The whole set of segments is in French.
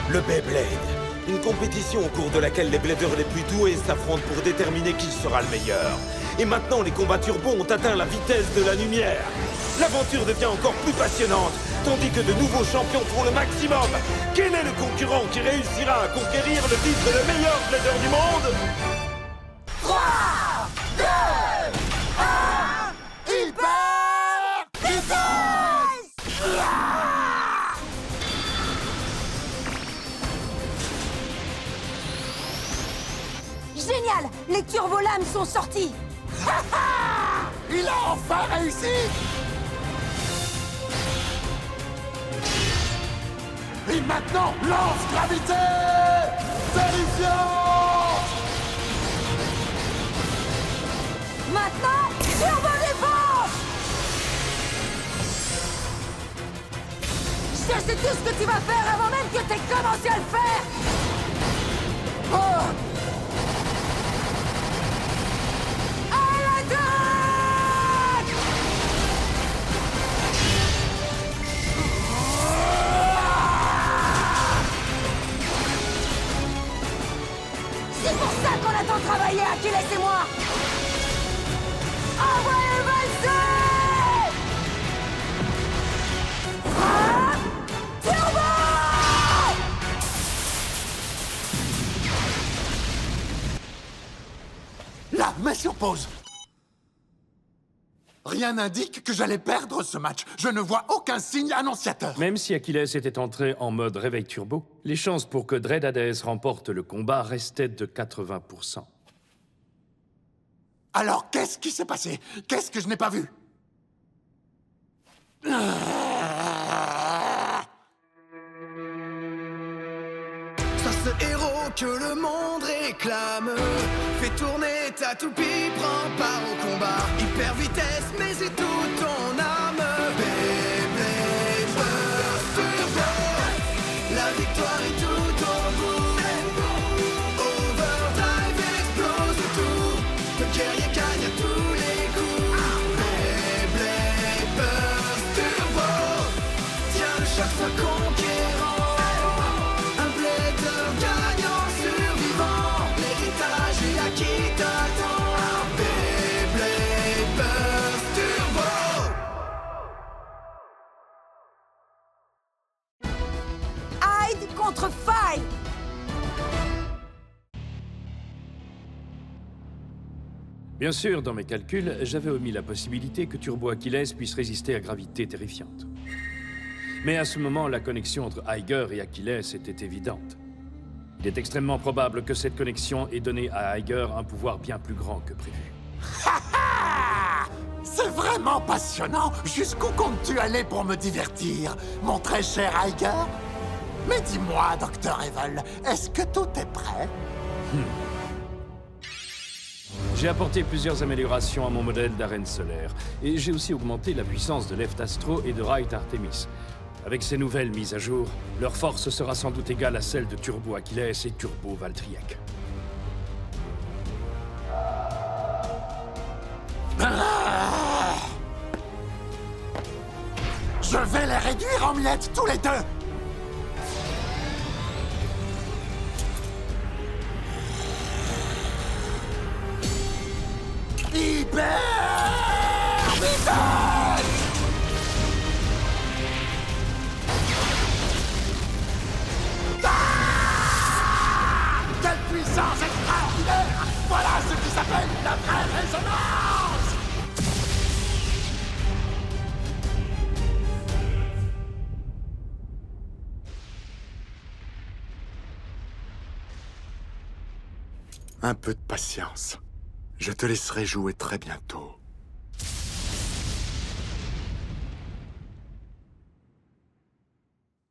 Le Beyblade. Une compétition au cours de laquelle les bladers les plus doués s'affrontent pour déterminer qui sera le meilleur. Et maintenant, les combats turbo ont atteint la vitesse de la lumière. L'aventure devient encore plus passionnante, tandis que de nouveaux champions font le maximum. Quel est le concurrent qui réussira à conquérir le titre de meilleur blader du monde? 3, 2, 1, hyper vitesse! Génial! Les turbolames sont sortis! Il a enfin réussi! Et maintenant, lance-gravité! Terrifiante! Maintenant, turbo-défense! Je sais tout ce que tu vas faire avant même que t'aies commencé à le faire! Oh! À l'attaque! C'est pour ça qu'on a tant travaillé, Achilles et moi! Envoyez le valser! Turbo! Là, mets sur pause. Rien n'indique que j'allais perdre ce match. Je ne vois aucun signe annonciateur. Même si Achilles était entré en mode réveil turbo, les chances pour que Dread Hades remporte le combat restaient de 80%. Alors, qu'est-ce qui s'est passé? Qu'est-ce que je n'ai pas vu? Sois ce héros que le monde réclame. Fais tourner ta toupie, prends part au combat. Hyper vitesse, mais c'est tout ton âme. Beyblade Burst Turbo. La victoire est tout au bout. Overdrive explose tout. Le guerrier gagne à tous les coups. Beyblade Burst Turbo. Tiens le choc, sois conquérant. Un blader gagnant, survivant. L'héritage est à qui t'attend. Beyblade Burst Turbo. Hyde contre Faille! Bien sûr, dans mes calculs, j'avais omis la possibilité que Turbo Achilles puisse résister à gravité terrifiante. Mais à ce moment, la connexion entre Aiger et Achilles était évidente. Il est extrêmement probable que cette connexion ait donné à Aiger un pouvoir bien plus grand que prévu. Ah! C'est vraiment passionnant. Jusqu'où comptes-tu aller pour me divertir, mon très cher Aiger? Mais dis-moi, Dr. Evil, est-ce que tout est prêt? J'ai apporté plusieurs améliorations à mon modèle d'arène solaire, et j'ai aussi augmenté la puissance de Left Astro et de Right Artemis. Avec ces nouvelles mises à jour, leur force sera sans doute égale à celle de Turbo Achilles et Turbo Valtryek. Ah! Je vais les réduire en miettes tous les deux. Hyper vitesse! Ah! Quelle puissance extraordinaire! Voilà ce qui s'appelle la vraie résonance! Un peu de patience. Je te laisserai jouer très bientôt.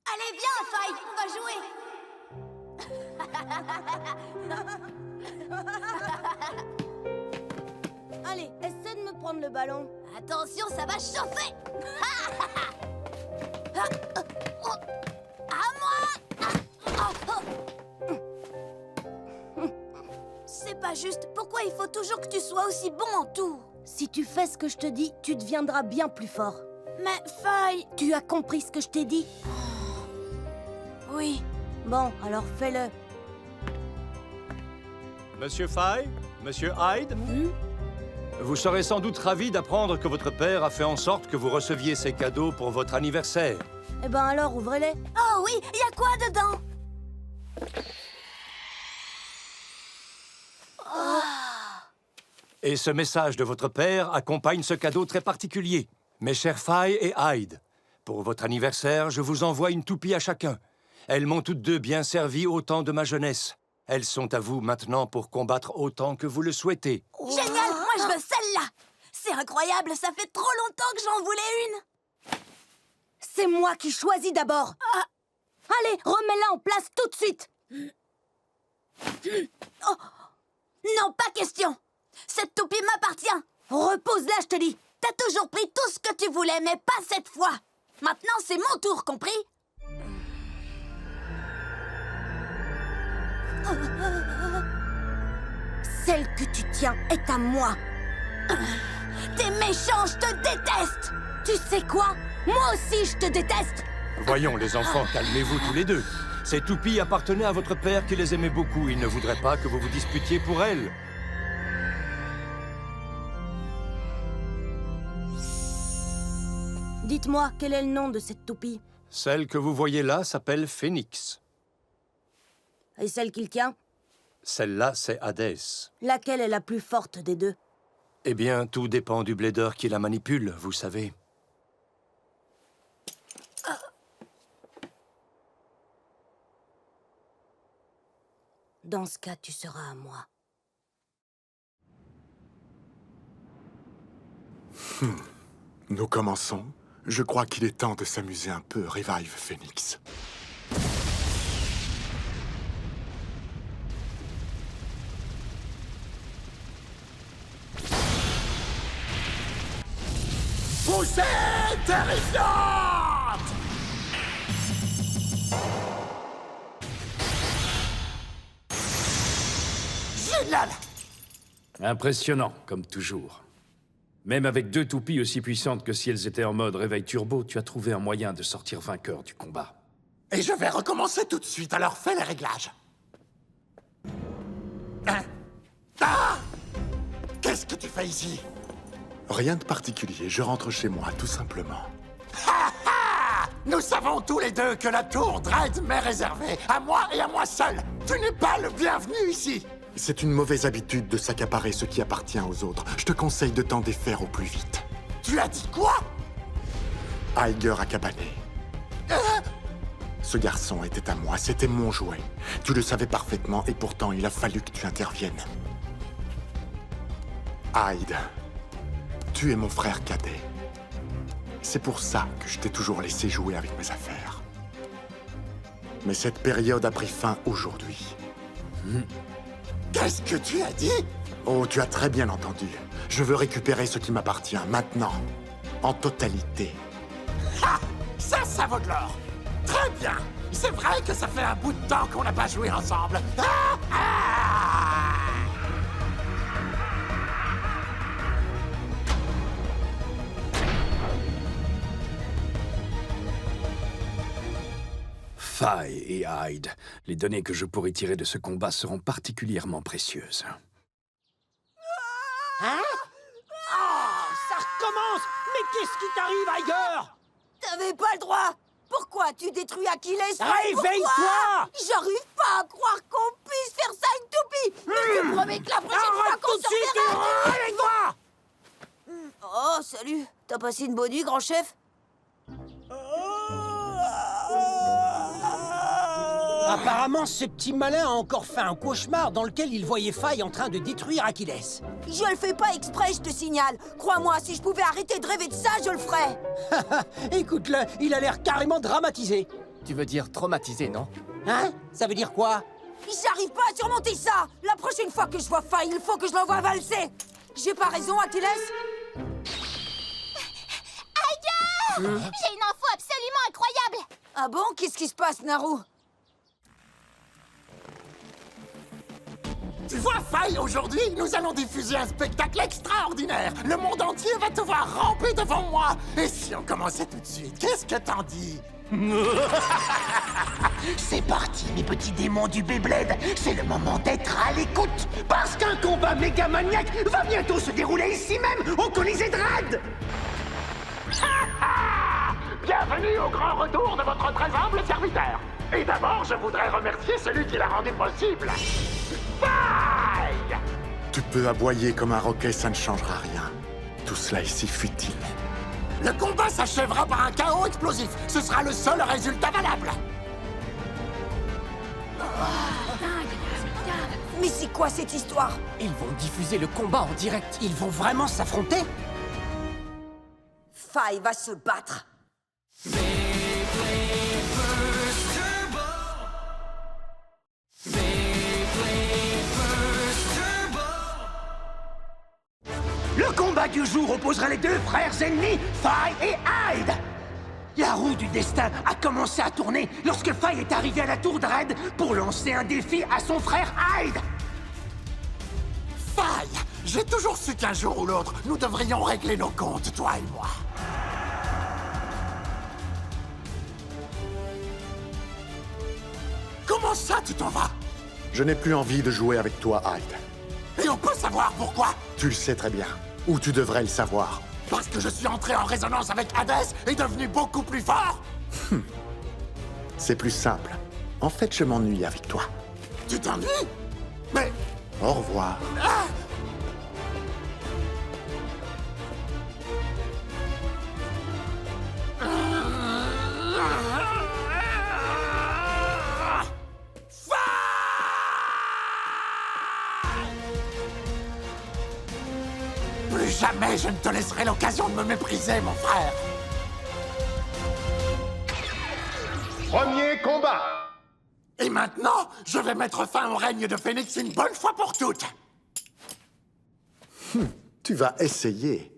Allez, viens, Faille, on va jouer! Allez, essaie de me prendre le ballon. Attention, ça va chauffer! À moi! C'est pas juste. Pourquoi il faut toujours que tu sois aussi bon en tout? Si tu fais ce que je te dis, tu deviendras bien plus fort. Mais Faille... Tu as compris ce que je t'ai dit? Oui. Bon, alors fais-le. Monsieur Fay, Monsieur Hyde, vous serez sans doute ravis d'apprendre que votre père a fait en sorte que vous receviez ces cadeaux pour votre anniversaire. Eh ben alors, ouvrez-les. Oh oui, y a quoi dedans? Et ce message de votre père accompagne ce cadeau très particulier. Mes chers Fay et Hyde, pour votre anniversaire, je vous envoie une toupie à chacun. Elles m'ont toutes deux bien servi au temps de ma jeunesse. Elles sont à vous maintenant pour combattre autant que vous le souhaitez. Génial, moi je veux celle-là. C'est incroyable, ça fait trop longtemps que j'en voulais une. C'est moi qui choisis d'abord. Allez, remets-la en place tout de suite. Oh. Non, pas question. Cette toupie m'appartient. Repose-la, je te dis. T'as toujours pris tout ce que tu voulais, mais pas cette fois. Maintenant, c'est mon tour, compris? Celle que tu tiens est à moi. T'es méchant, je te déteste. Tu sais quoi? Moi aussi, je te déteste. Voyons, les enfants, calmez-vous tous les deux. Ces toupies appartenaient à votre père qui les aimait beaucoup. Il ne voudrait pas que vous vous disputiez pour elles. Dites-moi, quel est le nom de cette toupie? Celle que vous voyez là s'appelle Phénix. Et celle qu'il tient? Celle-là, c'est Hadès. Laquelle est la plus forte des deux? Eh bien, tout dépend du blédeur qui la manipule, vous savez. Dans ce cas, tu seras à moi. Nous commençons. Je crois qu'il est temps de s'amuser un peu, Revive Phoenix. Poussée terrifiante! Génial! Impressionnant, comme toujours. Même avec deux toupies aussi puissantes que si elles étaient en mode réveil turbo, tu as trouvé un moyen de sortir vainqueur du combat. Et je vais recommencer tout de suite, alors fais les réglages. Hein? Ah! Qu'est-ce que tu fais ici? Rien de particulier, je rentre chez moi, tout simplement. Nous savons tous les deux que la tour Dread m'est réservée, à moi et à moi seul. Tu n'es pas le bienvenu ici. C'est une mauvaise habitude de s'accaparer ce qui appartient aux autres. Je te conseille de t'en défaire au plus vite. Tu as dit quoi? Aiger a cabané. Ce garçon était à moi, c'était mon jouet. Tu le savais parfaitement et pourtant il a fallu que tu interviennes. Hyde, tu es mon frère cadet. C'est pour ça que je t'ai toujours laissé jouer avec mes affaires. Mais cette période a pris fin aujourd'hui. Qu'est-ce que tu as dit? Oh, tu as très bien entendu. Je veux récupérer ce qui m'appartient, maintenant. En totalité. Ah! Ça vaut de l'or. Très bien. C'est vrai que ça fait un bout de temps qu'on n'a pas joué ensemble. Ah! Ah! Fay et Hyde, les données que je pourrai tirer de ce combat seront particulièrement précieuses. Hein? Oh, ça recommence! Mais qu'est-ce qui t'arrive, Aiger? T'avais pas le droit. Pourquoi tu détruis Achilles? Réveille-toi! J'arrive pas à croire qu'on puisse faire ça à une toupie. Mais je promets que la prochaine fois Arrête qu'on tout de se suite et reverra... réveille-toi! Oh, salut. T'as passé une bonne nuit, grand chef? Apparemment, ce petit malin a encore fait un cauchemar dans lequel il voyait Fay en train de détruire Achilles. Je le fais pas exprès, je te signale. Crois-moi, si je pouvais arrêter de rêver de ça, je le ferais. Écoute-le, il a l'air carrément dramatisé. Tu veux dire traumatisé, non? Hein? Ça veut dire quoi? J'arrive pas à surmonter ça. La prochaine fois que je vois Fay, il faut que je l'envoie valser. J'ai pas raison, Achilles? J'ai une info absolument incroyable! Ah bon? Qu'est-ce qui se passe, Naru? Tu vois, Fay, aujourd'hui, nous allons diffuser un spectacle extraordinaire. Le monde entier va te voir ramper devant moi. Et si on commençait tout de suite, qu'est-ce que t'en dis? C'est parti, mes petits démons du Beyblade. C'est le moment d'être à l'écoute. Parce qu'un combat méga maniaque va bientôt se dérouler ici même, au Colisée de Red. Bienvenue au grand retour de votre très humble serviteur. Et d'abord, je voudrais remercier celui qui l'a rendu possible. Faille! Tu peux aboyer comme un roquet, ça ne changera rien. Tout cela est si futile. Le combat s'achèvera par un chaos explosif. Ce sera le seul résultat valable. Mais c'est quoi cette histoire? Ils vont diffuser le combat en direct. Ils vont vraiment s'affronter? Faille va se battre. Le combat du jour opposera les deux frères ennemis, Faille et Hyde. La roue du destin a commencé à tourner lorsque Faille est arrivé à la tour de Red pour lancer un défi à son frère Hyde. Faille, j'ai toujours su qu'un jour ou l'autre, nous devrions régler nos comptes, toi et moi. Comment ça, tu t'en vas? Je n'ai plus envie de jouer avec toi, Hyde. Et on peut savoir pourquoi? Tu le sais très bien. Ou tu devrais le savoir. Parce que je suis entré en résonance avec Hades et devenu beaucoup plus fort? C'est plus simple. En fait, je m'ennuie avec toi. Tu t'ennuies? Mais... Au revoir. Ah! Plus jamais je ne te laisserai l'occasion de me mépriser, mon frère. Premier combat. Et maintenant, je vais mettre fin au règne de Phoenix une bonne fois pour toutes. Tu vas essayer.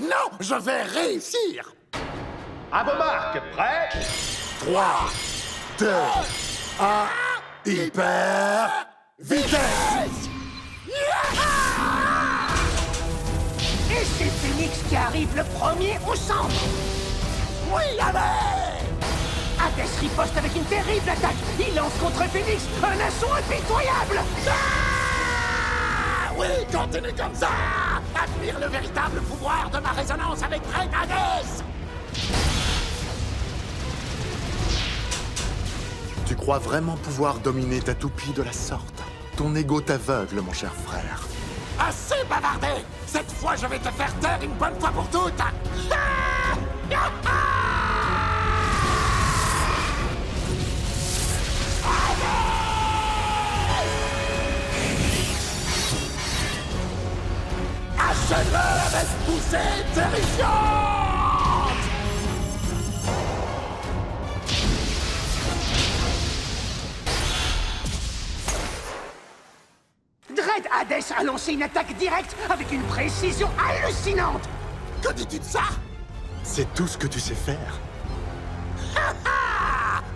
Non, je vais réussir. À vos marques, prêts? 3, 2, 1, hyper vitesse! Et c'est Phoenix qui arrive le premier au centre. Oui, allez! Hades riposte avec une terrible attaque. Il lance contre Phoenix un assaut impitoyable. Ah! Oui, continue comme ça! Admire le véritable pouvoir de ma résonance avec Great Hades! Tu crois vraiment pouvoir dominer ta toupie de la sorte? Ton ego t'aveugle, mon cher frère. Assez bavardé! Cette fois, je vais te faire taire une bonne fois pour toutes! Ah! Ah! Achève-le avec poussée terrifiante! Dread Hades a lancé une attaque directe avec une précision hallucinante! Que dis-tu de ça? C'est tout ce que tu sais faire.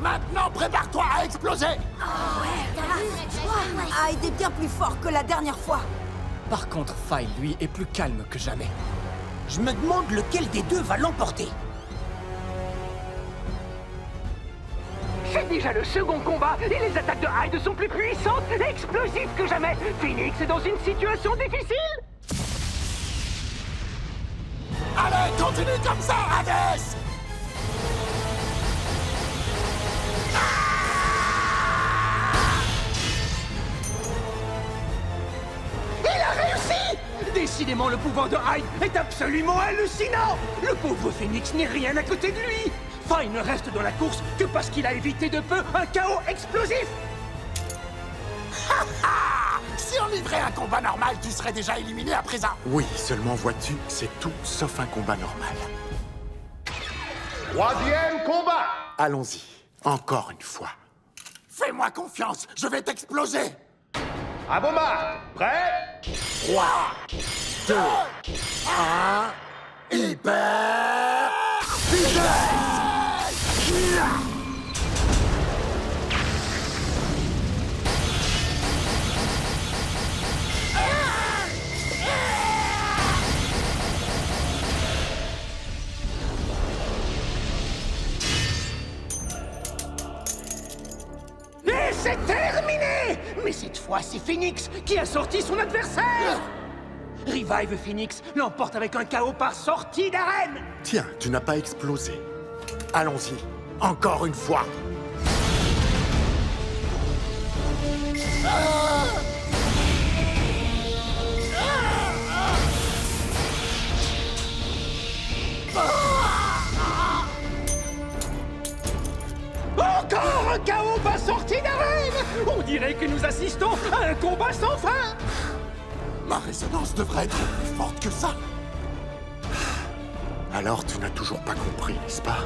Maintenant, prépare-toi à exploser! Hyde est bien plus fort que la dernière fois. Par contre, Faille, lui, est plus calme que jamais. Je me demande lequel des deux va l'emporter. C'est déjà le second combat et les attaques de Hyde sont plus puissantes et explosives que jamais. Phoenix est dans une situation difficile. Allez, continue comme ça, Hades! Il a réussi! Décidément, le pouvoir de Hyde est absolument hallucinant! Le pauvre Phoenix n'est rien à côté de lui! Faille ne reste dans la course que parce qu'il a évité de peu un chaos explosif! Si on livrait un combat normal, tu serais déjà éliminé à présent! Oui, seulement vois-tu, c'est tout sauf un combat normal. Troisième combat. Allons-y, encore une fois. Fais-moi confiance, je vais t'exploser! À vos marques, prêts? 3, 2, 1, hyper vitesse! C'est terminé! Mais cette fois, c'est Phoenix qui a sorti son adversaire! Revive Phoenix l'emporte avec un KO par sortie d'arène! Tiens, tu n'as pas explosé. Allons-y, encore une fois. Encore un KO par sortie d'arène! On dirait que nous assistons à un combat sans fin! Ma résonance devrait être plus forte que ça. Alors tu n'as toujours pas compris, n'est-ce pas?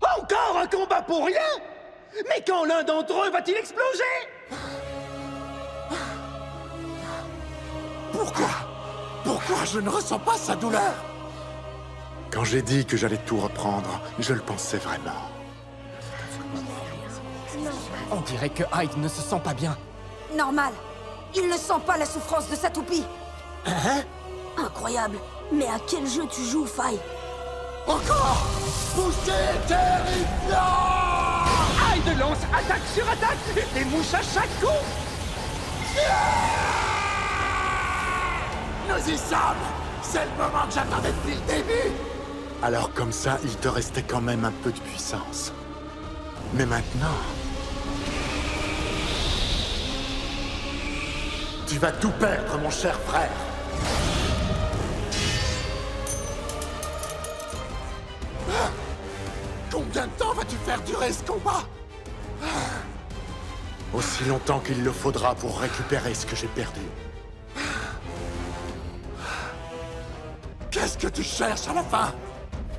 Encore un combat pour rien? Mais quand l'un d'entre eux va-t-il exploser? Pourquoi je ne ressens pas sa douleur? Quand j'ai dit que j'allais tout reprendre, je le pensais vraiment. On dirait que Hyde ne se sent pas bien. Normal. Il ne sent pas la souffrance de sa toupie. Hein? Incroyable. Mais à quel jeu tu joues, Faye? Encore! Boucher terrifiant! Hyde lance attaque sur attaque! Des mouches à chaque coup! Nous y sommes! C'est le moment que j'attendais depuis le début! Alors comme ça, il te restait quand même un peu de puissance. Mais maintenant... tu vas tout perdre, mon cher frère! Combien de temps vas-tu faire durer ce combat? Aussi longtemps qu'il le faudra pour récupérer ce que j'ai perdu. Qu'est-ce que tu cherches à la fin?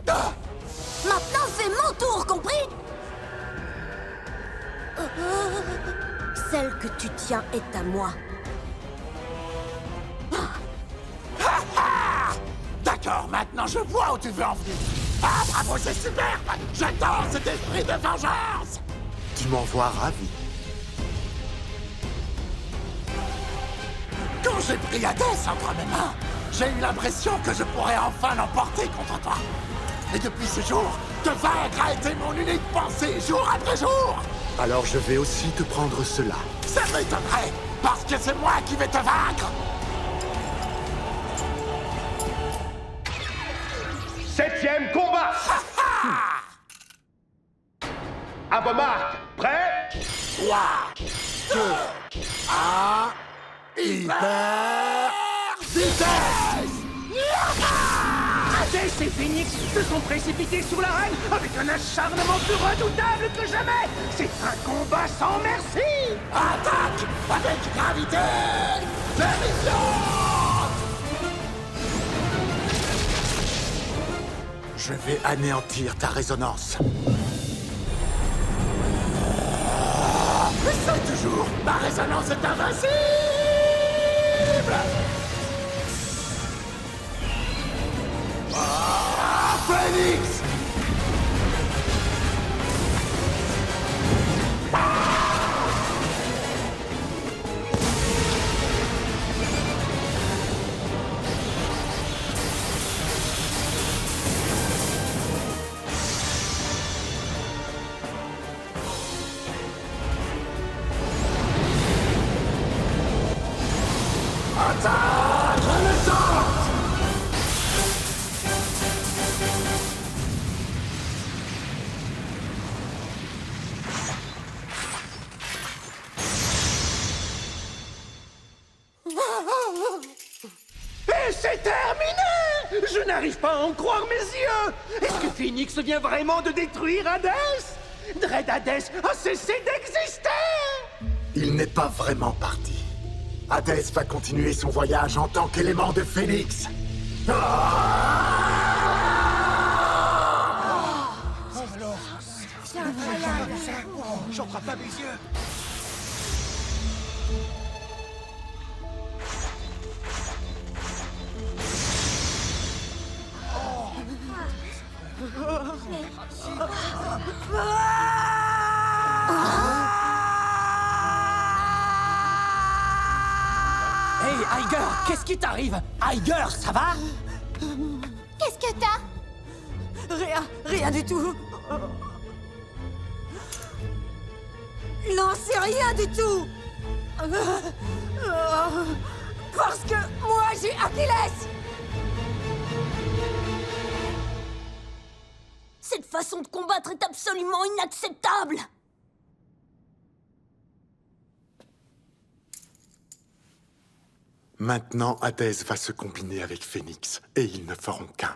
Maintenant, c'est mon tour, compris? Celle que tu tiens est à moi. D'accord, maintenant je vois où tu veux en venir. Ah, bravo, c'est superbe! J'adore cet esprit de vengeance! Tu m'en vois ravi. Quand j'ai pris Hadès entre mes mains, j'ai eu l'impression que je pourrais enfin l'emporter contre toi. Et depuis ce jour, te vaincre a été mon unique pensée, jour après jour! Alors je vais aussi te prendre cela. Ça m'étonnerait, parce que c'est moi qui vais te vaincre! Septième combat. À vos marques, prêts? 3, 2, 1... Hyper... Vitesse! Hadès et Phoenix se sont précipités sur l'arène avec un acharnement plus redoutable que jamais! C'est un combat sans merci! Attaque avec gravité! Terrifiante! Je vais anéantir ta résonance. Essaye toujours! Ma résonance est invincible! Ah, Phoenix! Attaque! Renaissance! Et c'est terminé! Je n'arrive pas à en croire mes yeux! Est-ce que Phoenix vient vraiment de détruire Hadès? Dread Hadès a cessé d'exister! Il n'est pas vraiment parti. Hadès va continuer son voyage en tant qu'élément de Phoenix. C'est incroyable. J'en crois pas mes yeux! Iger, qu'est-ce qui t'arrive? Iger, ça va? Qu'est-ce que t'as? Rien du tout. Non, c'est rien du tout. Parce que moi, j'ai Achilles. Cette façon de combattre est absolument inacceptable! Maintenant, Hadès va se combiner avec Phénix, et ils ne feront qu'un.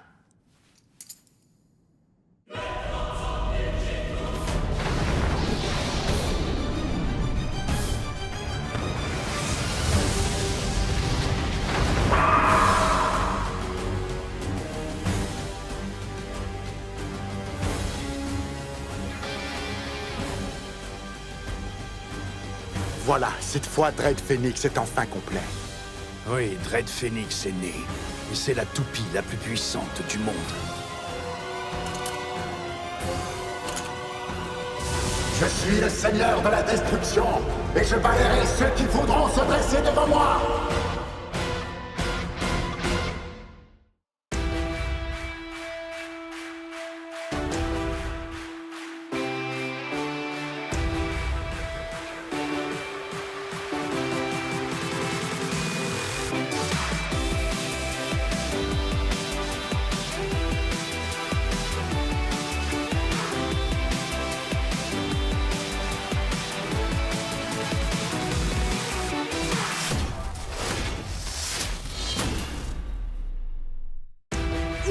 Voilà, cette fois, Dread Phénix est enfin complet. Oui, Dread Phénix est né. Et c'est la toupie la plus puissante du monde. Je suis le seigneur de la destruction, et je balayerai ceux qui voudront se dresser devant moi.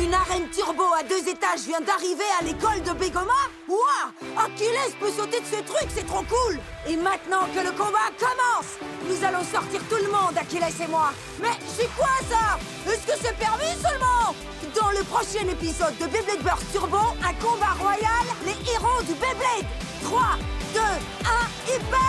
Une arène turbo à 2 étages vient d'arriver à l'école de Begoma? Ouah! Achilles peut sauter de ce truc, c'est trop cool! Et maintenant que le combat commence, nous allons sortir tout le monde, Achilles et moi! Mais c'est quoi ça? Est-ce que c'est permis seulement? Dans le prochain épisode de Beyblade Burst Turbo, un combat royal, les héros du Beyblade! 3, 2, 1, et bam!